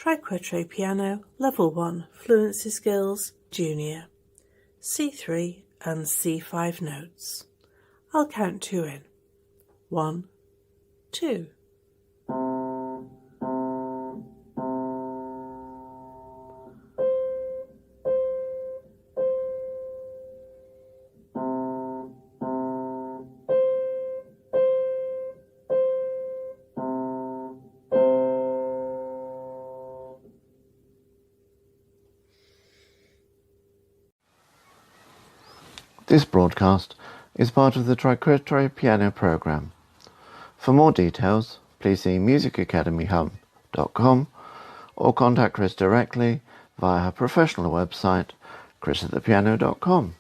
Tri-Quattro Piano, Level 1, Fluency Skills, Junior, C3 and C5 notes. I'll count 2 in. 1, 2. This broadcast is part of the Tri-Quattro Piano program. For more details, please see musicacademyhub.com or contact Chris directly via her professional website, chrisatthepiano.com.